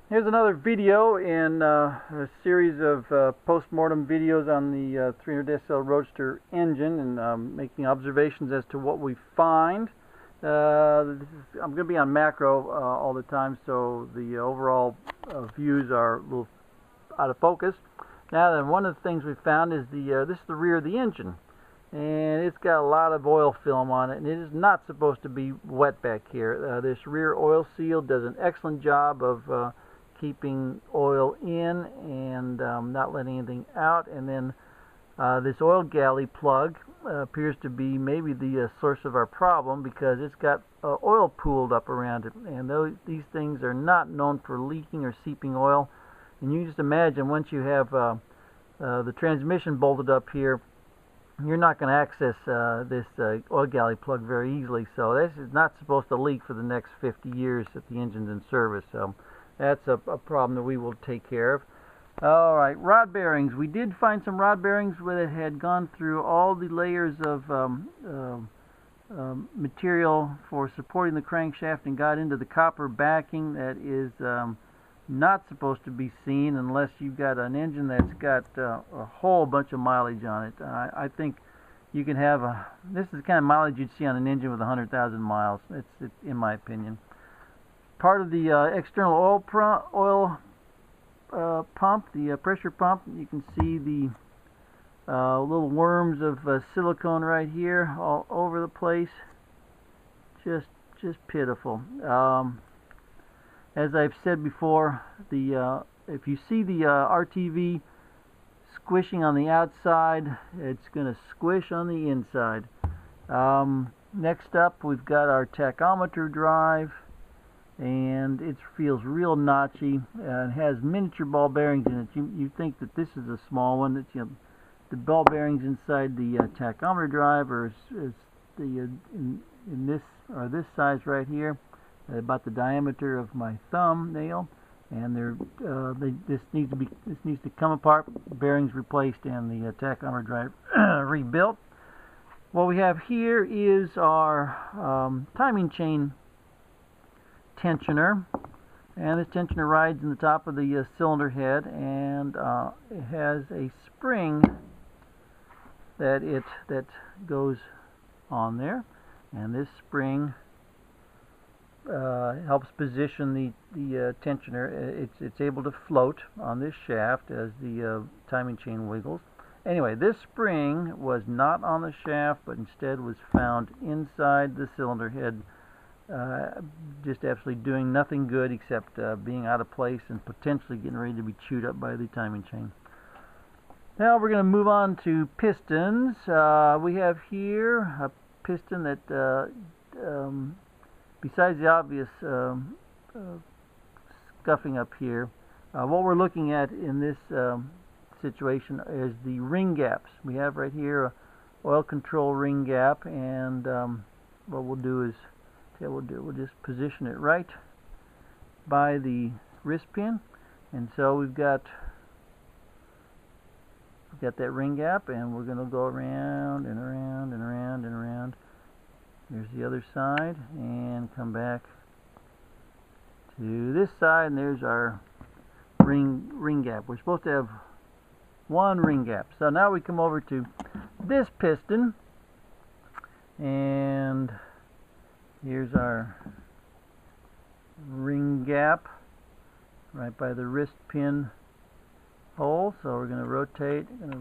Here's another video in a series of post-mortem videos on the 300 SL Roadster engine, and making observations as to what we find. I'm going to be on macro all the time, so the overall views are a little out of focus. Now then, one of the things we found is this is the rear of the engine, and it's got a lot of oil film on it, and it is not supposed to be wet back here. This rear oil seal does an excellent job of keeping oil in and not letting anything out. And then this oil galley plug appears to be maybe the source of our problem, because it's got oil pooled up around it, and these things are not known for leaking or seeping oil. And you just imagine, once you have the transmission bolted up here, you're not going to access this oil galley plug very easily. So this is not supposed to leak for the next 50 years that the engine's in service. So that's a problem that we will take care of. Alright, rod bearings. We did find some rod bearings where it had gone through all the layers of material for supporting the crankshaft and got into the copper backing that is not supposed to be seen unless you've got an engine that's got a whole bunch of mileage on it. I think you can have this is the kind of mileage you'd see on an engine with 100,000 miles. It's in my opinion. Part of the external oil pump, the pressure pump, you can see the little worms of silicone right here all over the place. Just pitiful. As I've said before, if you see the RTV squishing on the outside, it's going to squish on the inside. Next up, we've got our tachometer drive, and it feels real notchy, and has miniature ball bearings in it. You think that this is a small one. That the ball bearings inside the tachometer drive are in this size right here, about the diameter of my thumbnail, and this needs to come apart, bearings replaced, and the tachometer drive rebuilt. What we have here is our timing chain tensioner, and this tensioner rides in the top of the cylinder head, and it has a spring that goes on there, and this spring helps position the tensioner. It's able to float on this shaft as the timing chain wiggles. Anyway, this spring was not on the shaft, but instead was found inside the cylinder head, just absolutely doing nothing good except being out of place and potentially getting ready to be chewed up by the timing chain. Now we're going to move on to pistons. We have here a piston that, besides the obvious scuffing up here, what we're looking at in this situation is the ring gaps. We have right here a oil control ring gap, and what we'll do is we'll just position it right by the wrist pin, and so we've got that ring gap, and we're going to go around and around and around and around. There's the other side, and come back to this side, and there's our ring gap. We're supposed to have one ring gap. So now we come over to this piston, and here's our ring gap right by the wrist pin hole. So we're going to rotate, and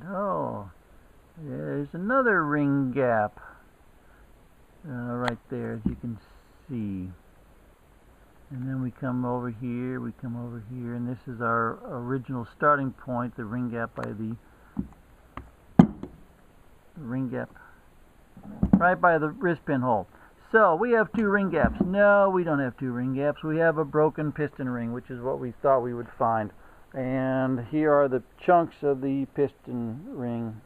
oh, there's another ring gap right there, as you can see. And then we come over here, and this is our original starting point, the ring gap by the ring gap right by the wrist pin hole. So we have two ring gaps. No, we don't have two ring gaps. We have a broken piston ring, which is what we thought we would find. And here are the chunks of the piston ring.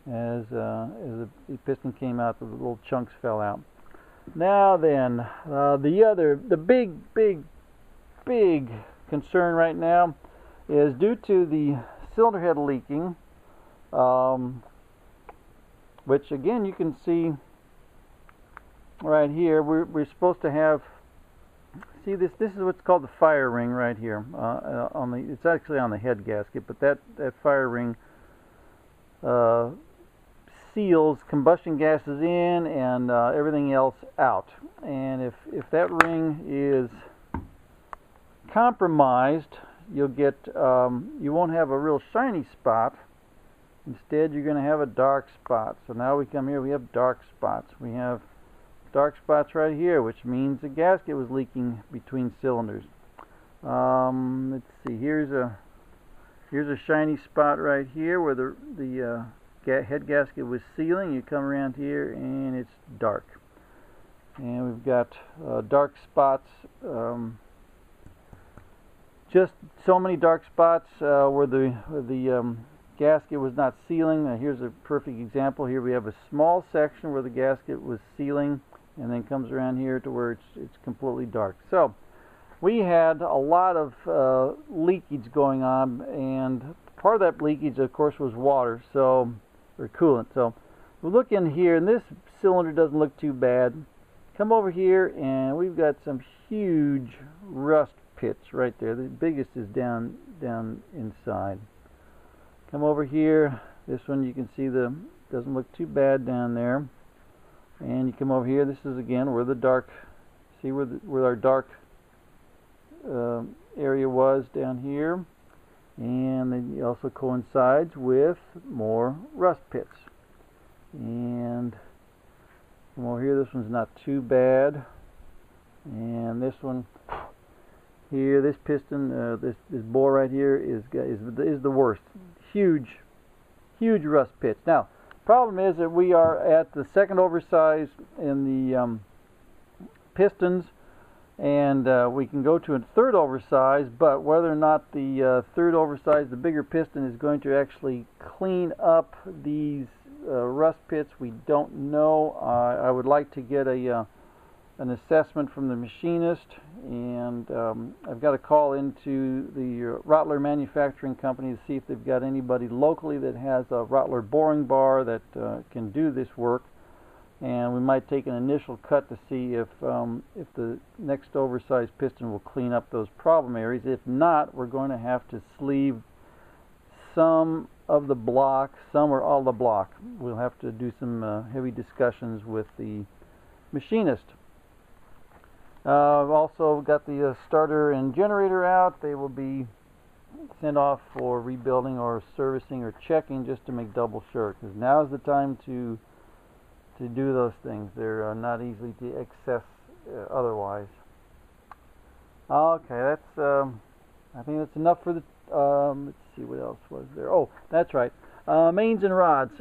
As the piston came out, the little chunks fell out. Now then, the big concern right now is due to the cylinder head leaking, which again you can see right here, we're supposed to have, see this is what's called the fire ring right here. It's actually on the head gasket, but that fire ring seals combustion gases in and everything else out. And if that ring is compromised, you'll get you won't have a real shiny spot. Instead, you're going to have a dark spot. So now we come here, we have dark spots. We have dark spots right here, which means the gasket was leaking between cylinders. Let's see, here's a shiny spot right here where the head gasket was sealing. You come around here and it's dark. And we've got dark spots, just so many dark spots where the gasket was not sealing. Here's a perfect example. Here we have a small section where the gasket was sealing, and then comes around here to where it's completely dark. So we had a lot of leakage going on, and part of that leakage, of course, was water, or coolant. So we look in here, and this cylinder doesn't look too bad. Come over here, and we've got some huge rust pits right there. The biggest is down inside. Come over here. This one you can see doesn't look too bad down there. And you come over here. This is again where the dark. See where our dark area was down here, and then it also coincides with more rust pits. And come over here. This one's not too bad. And this one here, this piston, this bore right here is the worst. Huge rust pits. Now, problem is that we are at the second oversize in the pistons, and we can go to a third oversize, but whether or not the third oversize, the bigger piston, is going to actually clean up these rust pits, we don't know. I would like to get an assessment from the machinist, and I've got to call into the Rottler manufacturing company to see if they've got anybody locally that has a Rottler boring bar that can do this work, and we might take an initial cut to see if the next oversized piston will clean up those problem areas. If not, we're going to have to sleeve some of the block, some or all the block. We'll have to do some heavy discussions with the machinist. I've also got the starter and generator out. They will be sent off for rebuilding or servicing or checking, just to make double sure, because now is the time to do those things. They're not easily to access otherwise. Okay, that's I think that's enough for the let's see, what else was there. Oh, that's right, mains and rods.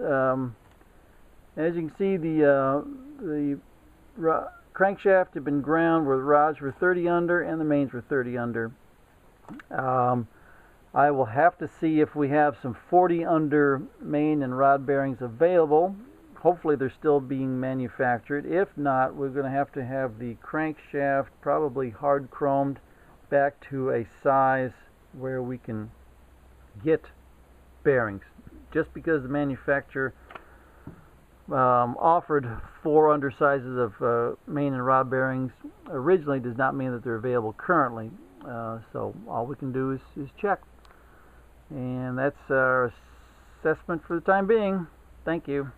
As you can see, the crankshaft had been ground where the rods were 30 under and the mains were 30 under. I will have to see if we have some 40 under main and rod bearings available. Hopefully they're still being manufactured. If not, we're going to have the crankshaft probably hard chromed back to a size where we can get bearings. Just because the manufacturer offered 4 undersizes of main and rod bearings originally does not mean that they're available currently. So all we can do is check. And that's our assessment for the time being. Thank you.